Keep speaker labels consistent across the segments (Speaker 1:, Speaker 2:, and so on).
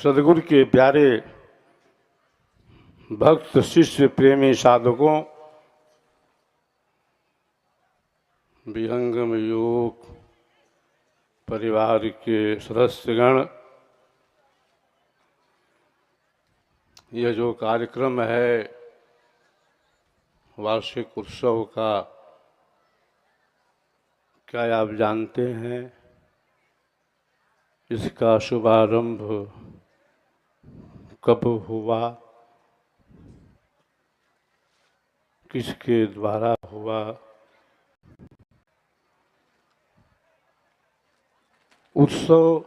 Speaker 1: सदगुरु के प्यारे भक्त शिष्य प्रेमी साधकों, विहंगम योग परिवार के सदस्यगण, यह जो कार्यक्रम है वार्षिक उत्सव का, क्या आप जानते हैं इसका शुभारंभ कब हुआ, किसके द्वारा हुआ? उत्सव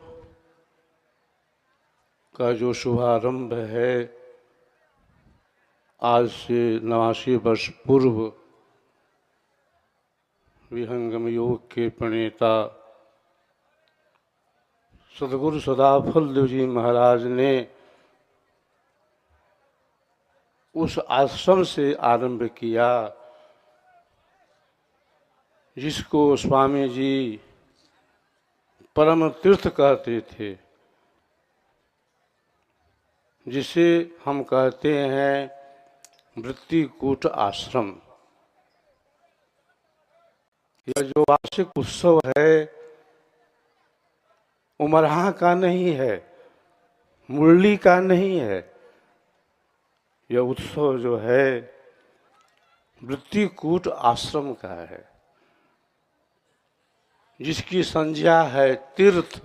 Speaker 1: का जो शुभारंभ है आज से 89 वर्ष पूर्व विहंगम योग के प्रणेता सदगुरु सदाफल देव जी महाराज ने उस आश्रम से आरंभ किया जिसको स्वामी जी परम तीर्थ कहते थे, जिसे हम कहते हैं वृत्तिकूट आश्रम। यह जो वार्षिक उत्सव है उमरहा का नहीं है, मुरली का नहीं है। यह उत्सव जो है वृत्तिकूट आश्रम का है, जिसकी संज्ञा है तीर्थ।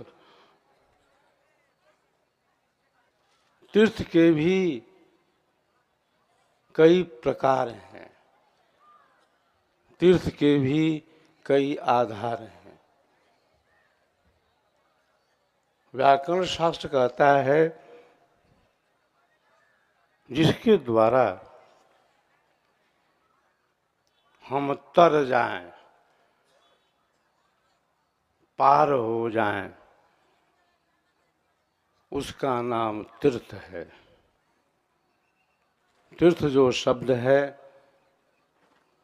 Speaker 1: तीर्थ के भी कई प्रकार हैं, तीर्थ के भी कई आधार हैं। व्याकरण शास्त्र कहता है जिसके द्वारा हम तर जाएं, पार हो जाएं, उसका नाम तीर्थ है। तीर्थ जो शब्द है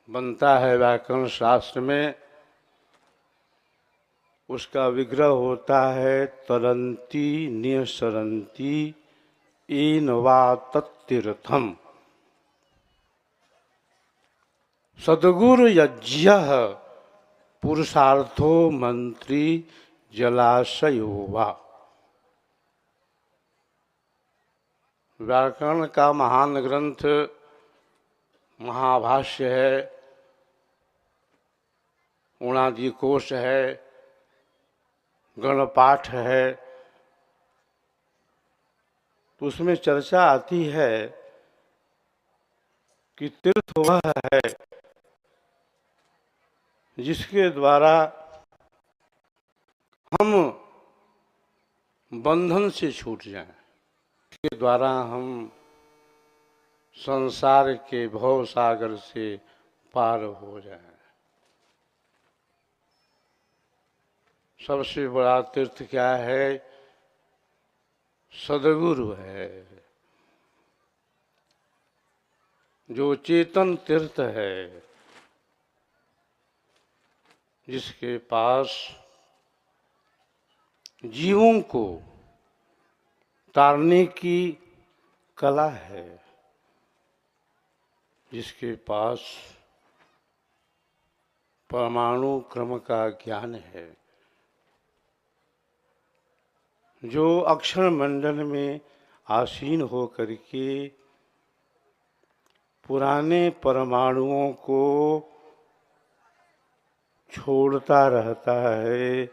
Speaker 1: बनता है व्याकरण शास्त्र में, उसका विग्रह होता है तरंती नियसरंती येन वा तत्तीर्थम। सद्गुरु यज्ञ पुरुषार्थो मंत्री जलाशयो वा। व्याकरण का महान ग्रंथ महाभाष्य है, उणादि कोश है, गणपाठ है, तो उसमें चर्चा आती है कि तीर्थ वह है जिसके द्वारा हम बंधन से छूट जाएं, जिसके द्वारा हम संसार के भव सागर से पार हो जाएं। सबसे बड़ा तीर्थ क्या है? सद्गुरु है, जो चेतन तीर्थ है, जिसके पास जीवों को तारने की कला है, जिसके पास परमाणु क्रम का ज्ञान है, जो अक्षर मंडल में आसीन हो करके पुराने परमाणुओं को छोड़ता रहता है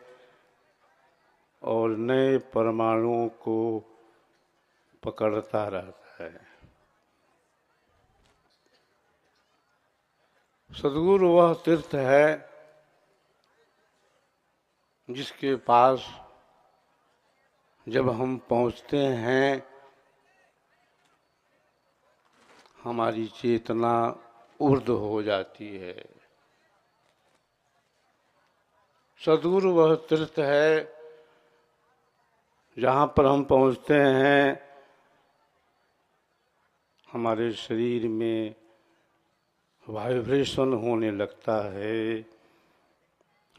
Speaker 1: और नए परमाणुओं को पकड़ता रहता है। सद्गुरु वह तीर्थ है जिसके पास जब हम पहुँचते हैं हमारी चेतना ऊर्ध्व हो जाती है। सद्गुरु वह तीर्थ है जहाँ पर हम पहुँचते हैं हमारे शरीर में वाइब्रेशन होने लगता है,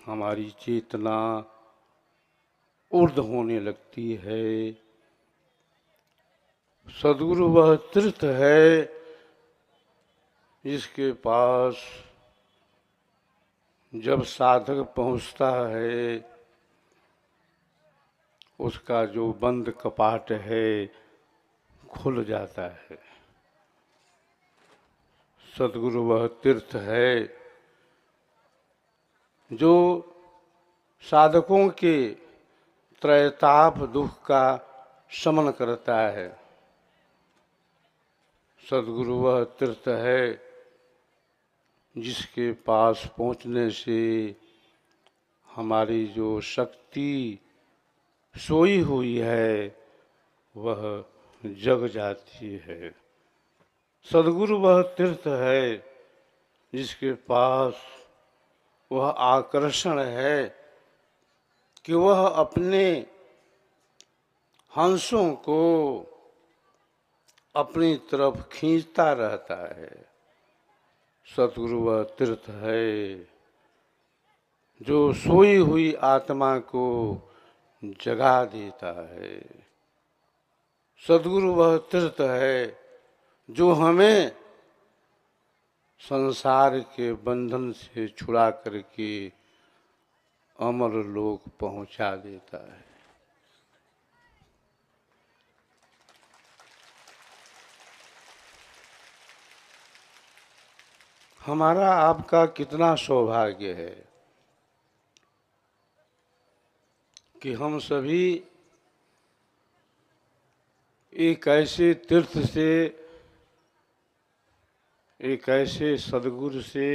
Speaker 1: हमारी चेतना ऊर्ध्व होने लगती है, सदगुरु वह तीर्थ है जिसके पास जब साधक पहुंचता है उसका जो बंद कपाट है खुल जाता है। सदगुरु वह तीर्थ है जो साधकों के त्रैताप दुख का शमन करता है। सदगुरु वह तीर्थ है जिसके पास पहुंचने से हमारी जो शक्ति सोई हुई है वह जग जाती है। सदगुरु वह तीर्थ है जिसके पास वह आकर्षण है कि वह अपने हंसों को अपनी तरफ खींचता रहता है। सदगुरु वह तीर्थ है जो सोई हुई आत्मा को जगा देता है। सदगुरु वह तीर्थ है जो हमें संसार के बंधन से छुड़ा करके अमर लोक पहुंचा देता है। हमारा आपका कितना सौभाग्य है कि हम सभी एक ऐसे तीर्थ से, एक ऐसे सदगुरु से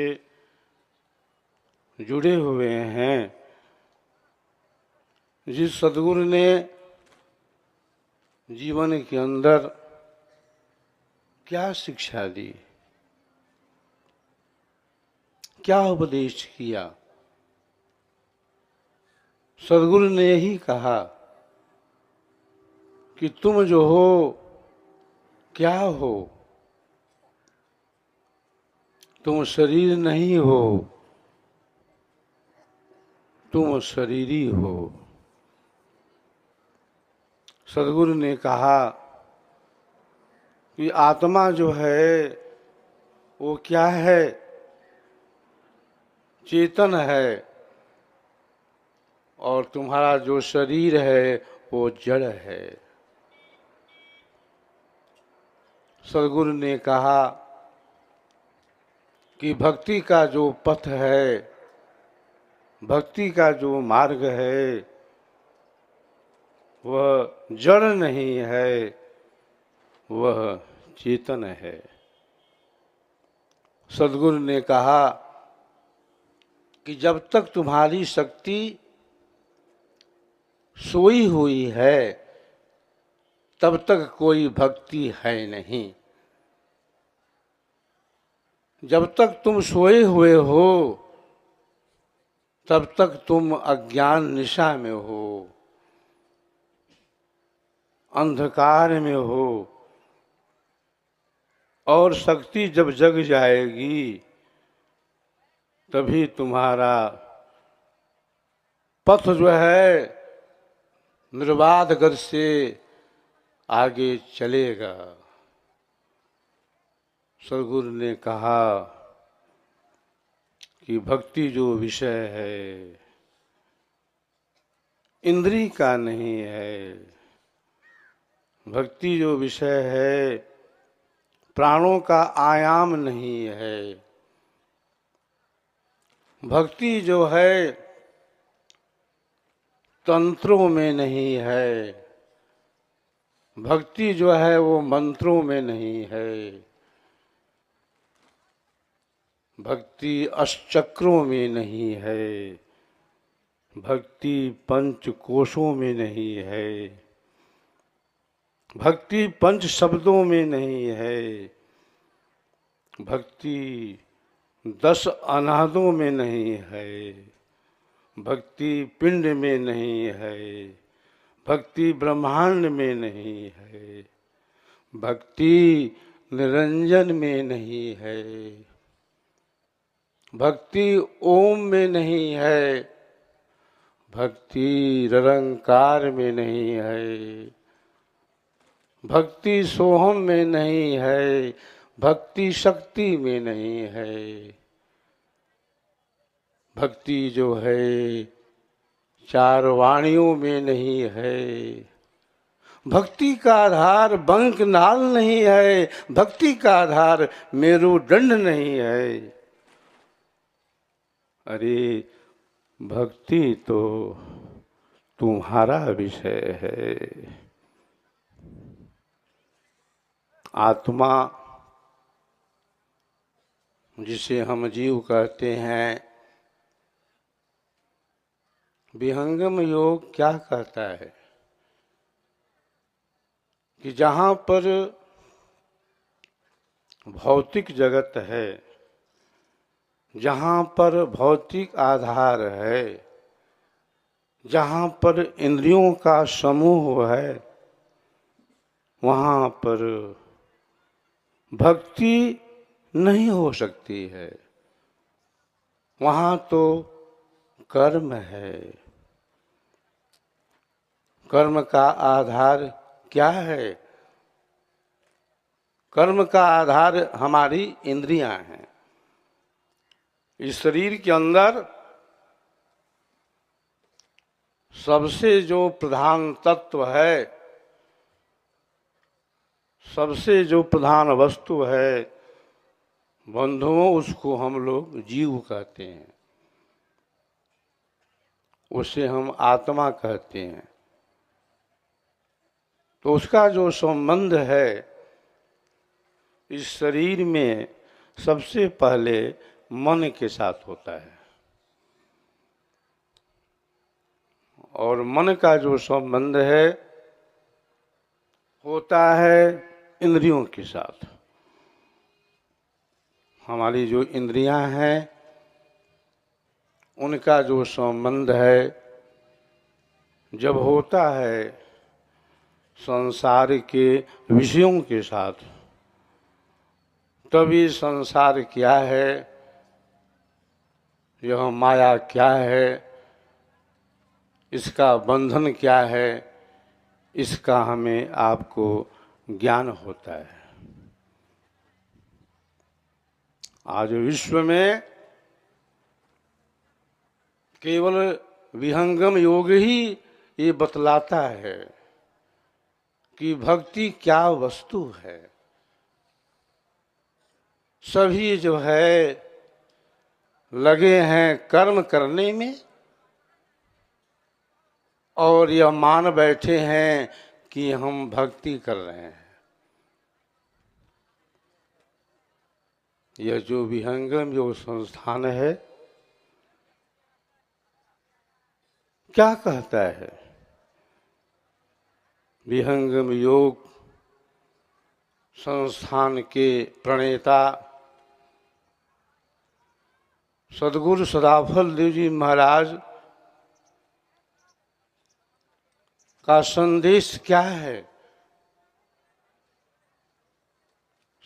Speaker 1: जुड़े हुए हैं जिस सदगुरु ने जीवन के अंदर क्या शिक्षा दी, क्या उपदेश किया। सदगुरु ने यही कहा कि तुम जो हो क्या हो, तुम शरीर नहीं हो, तुम शरीरी हो। सदगुरु ने कहा कि आत्मा जो है वो क्या है, चेतन है, और तुम्हारा जो शरीर है वो जड़ है। सदगुरु ने कहा कि भक्ति का जो पथ है, भक्ति का जो मार्ग है वह जड़ नहीं है, वह चेतन है। सदगुरु ने कहा कि जब तक तुम्हारी शक्ति सोई हुई है तब तक कोई भक्ति है नहीं। जब तक तुम सोए हुए हो तब तक तुम अज्ञान निशा में हो, अंधकार में हो, और शक्ति जब जग जाएगी तभी तुम्हारा पथ जो है निर्बाध गति से आगे चलेगा। सदगुरु ने कहा कि भक्ति जो विषय है इंद्री का नहीं है, भक्ति जो विषय है प्राणों का आयाम नहीं है, भक्ति जो है तंत्रों में नहीं है, भक्ति जो है वो मंत्रों में नहीं है, भक्ति अष्टचक्रों में नहीं है, भक्ति पंच कोशों में नहीं है, भक्ति पंच शब्दों में नहीं है, भक्ति 10 अनादों में नहीं है, भक्ति पिंड में नहीं है, भक्ति ब्रह्मांड में नहीं है, भक्ति निरंजन में नहीं है, भक्ति ओम में नहीं है, भक्ति निरंकार में नहीं है, भक्ति सोहम में नहीं है, भक्ति शक्ति में नहीं है। भक्ति जो है चार वाणियों में नहीं है। भक्ति का आधार बंक नाल नहीं है, भक्ति का आधार मेरुदंड नहीं है। अरे भक्ति तो तुम्हारा विषय है। आत्मा जिसे हम जीव कहते हैं, विहंगम योग क्या कहता है कि जहाँ पर भौतिक जगत है, जहाँ पर भौतिक आधार है, जहाँ पर इंद्रियों का समूह है, वहाँ पर भक्ति नहीं हो सकती है। वहाँ तो कर्म है। कर्म का आधार क्या है? कर्म का आधार हमारी इंद्रियां हैं। इस शरीर के अंदर सबसे जो प्रधान तत्व है, सबसे जो प्रधान वस्तु है, बंधुओं, उसको हम लोग जीव कहते हैं, उसे हम आत्मा कहते हैं। तो उसका जो संबंध है इस शरीर में सबसे पहले मन के साथ होता है, और मन का जो संबंध है होता है इंद्रियों के साथ। हमारी जो इंद्रियां हैं उनका जो संबंध है जब होता है संसार के विषयों के साथ, तभी संसार क्या है, यह माया क्या है, इसका बंधन क्या है, इसका हमें आपको ज्ञान होता है। आज विश्व में केवल विहंगम योग ही ये बतलाता है कि भक्ति क्या वस्तु है। सभी जो है लगे हैं कर्म करने में, और यह मान बैठे हैं कि हम भक्ति कर रहे हैं। यह जो विहंगम योग संस्थान है क्या कहता है? विहंगम योग संस्थान के प्रणेता सदगुरु सदाफल देव जी महाराज का संदेश क्या है?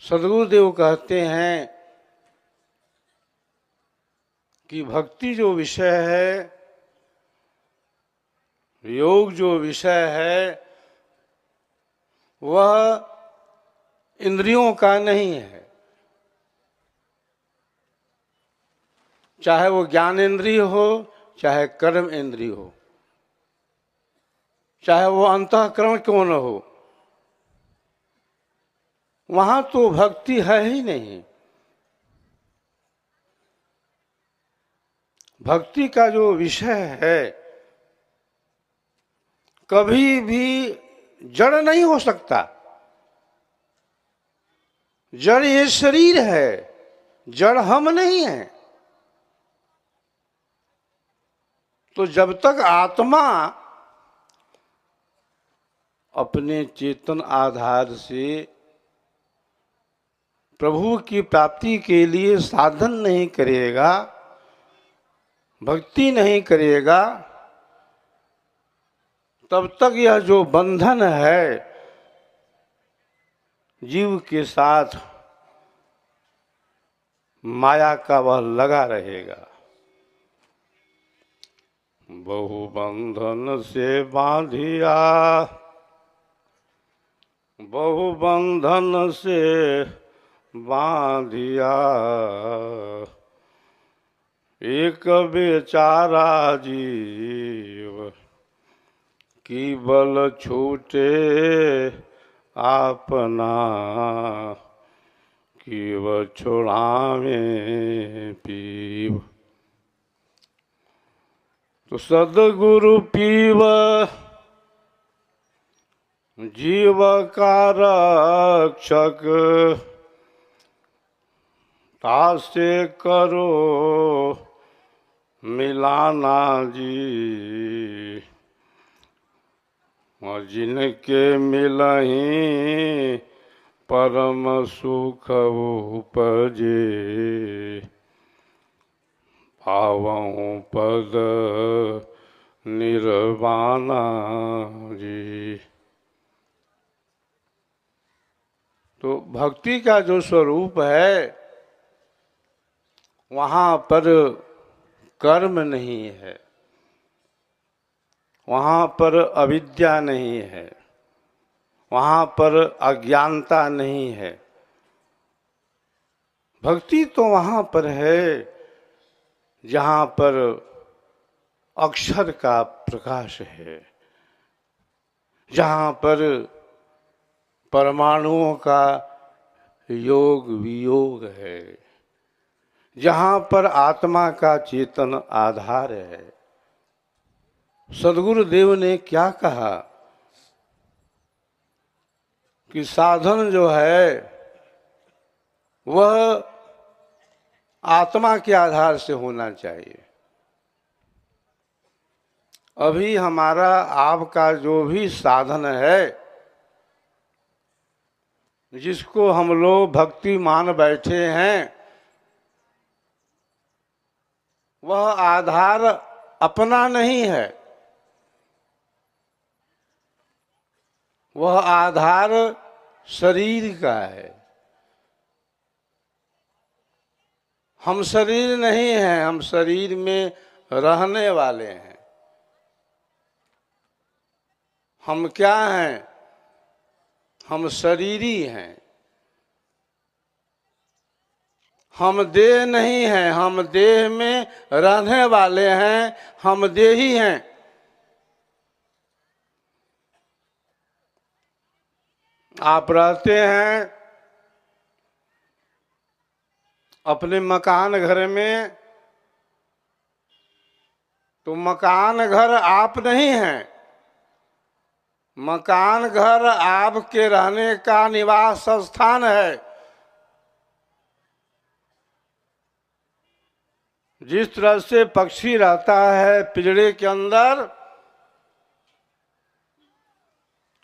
Speaker 1: सदगुरुदेव कहते हैं कि भक्ति जो विषय है, योग जो विषय है, वह इंद्रियों का नहीं है। चाहे वो ज्ञान इंद्रिय हो, चाहे कर्म इंद्रिय हो, चाहे वो अंतःकरण क्यों न हो, वहां तो भक्ति है ही नहीं। भक्ति का जो विषय है कभी भी जड़ नहीं हो सकता। जड़ ये शरीर है, जड़ हम नहीं है। तो जब तक आत्मा अपने चेतन आधार से प्रभु की प्राप्ति के लिए साधन नहीं करेगा, भक्ति नहीं करेगा, तब तक यह जो बंधन है जीव के साथ माया का, वह लगा रहेगा। बहु बंधन से बांधिया बहु बंधन से बांधिया, एक बेचारा जीव केवल छूटे आपना, केव छोड़ावे पीव। तो सदगुरु पीव जीव का रक्षक, तासे करो मिलाना जी, और जिनके मिलहीं परम सुख उपजे, पावऊं पद निर्वाणा जी। तो भक्ति का जो स्वरूप है वहाँ पर कर्म नहीं है, वहाँ पर अविद्या नहीं है, वहाँ पर अज्ञानता नहीं है। भक्ति तो वहाँ पर है जहाँ पर अक्षर का प्रकाश है, जहाँ पर परमाणुओं का योग वियोग है, जहाँ पर आत्मा का चेतन आधार है। सद्गुरुदेव ने क्या कहा कि साधन जो है वह आत्मा के आधार से होना चाहिए। अभी हमारा आपका जो भी साधन है, जिसको हम लोग भक्ति मान बैठे हैं, वह आधार अपना नहीं है, वह आधार शरीर का है। हम शरीर नहीं हैं, हम शरीर में रहने वाले हैं। हम क्या हैं? हम शरीरी हैं। हम देह नहीं हैं, हम देह में रहने वाले हैं, हम देही हैं। आप रहते हैं अपने मकान घर में, तो मकान घर आप नहीं हैं, मकान घर आपके रहने का निवास स्थान है। जिस तरह से पक्षी रहता है पिंजरे के अंदर,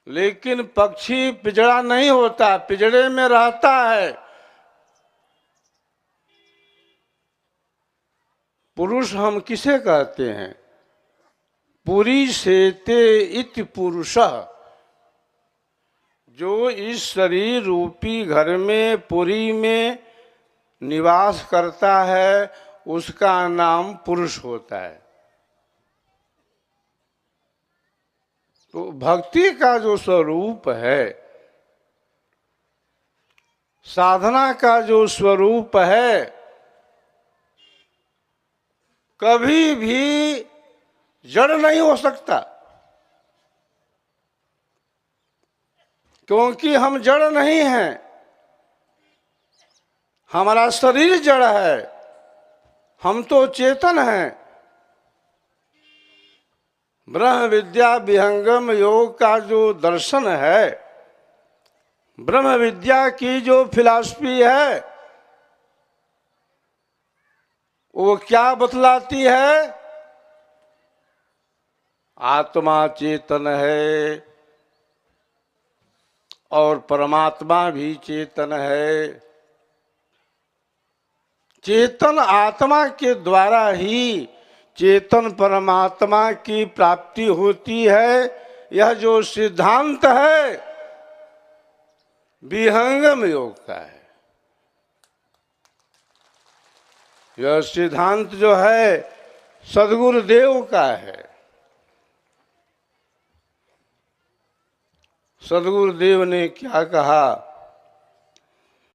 Speaker 1: लेकिन पक्षी पिंजरा नहीं होता, पिंजरे में रहता है। पुरुष हम किसे कहते हैं? पुरी सेते इति पुरुषः। जो इस शरीर रूपी घर में, पुरी में निवास करता है, उसका नाम पुरुष होता है। तो भक्ति का जो स्वरूप है, साधना का जो स्वरूप है, कभी भी जड़ नहीं हो सकता, क्योंकि हम जड़ नहीं हैं। हमारा शरीर जड़ है, हम तो चेतन हैं। ब्रह्म विद्या विहंगम योग का जो दर्शन है, ब्रह्म विद्या की जो फिलॉसफी है, वो क्या बतलाती है? आत्मा चेतन है और परमात्मा भी चेतन है। चेतन आत्मा के द्वारा ही चेतन परमात्मा की प्राप्ति होती है। यह जो सिद्धांत है विहंगम योग का है। यह सिद्धांत जो है सद्गुरुदेव का है। सदगुरुदेव ने क्या कहा,